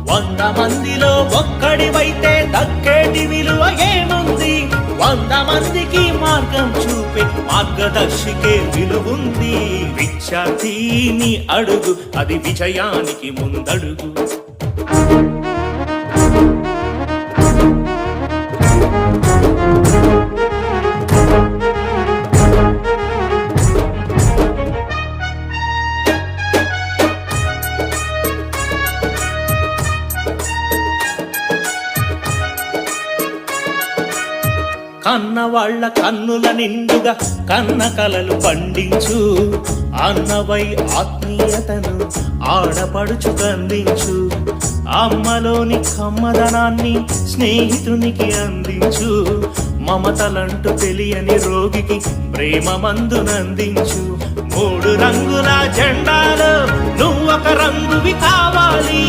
100 మందిలో ఒక్కడివైతే దక్కేటి విలువ ఏముంది? 100 మందికి మార్గం చూపే మార్గదర్శికే విలువుంది. విద్యార్థి నీ అడుగు అది విజయానికి ముందడుగు. కన్నవాళ్ల కన్నుల నిండుగా కన్న కలలు పండించు. అన్నవై ఆత్మీయతను ఆడపడుచుకు అందించు. అమ్మలోని కమ్మదనాన్ని స్నేహితునికి అందించు. మమతలంటూ తెలియని రోగికి ప్రేమ మందునందించు. 3 రంగుల జెండాలో నువ్వొక రంగువి కావాలి.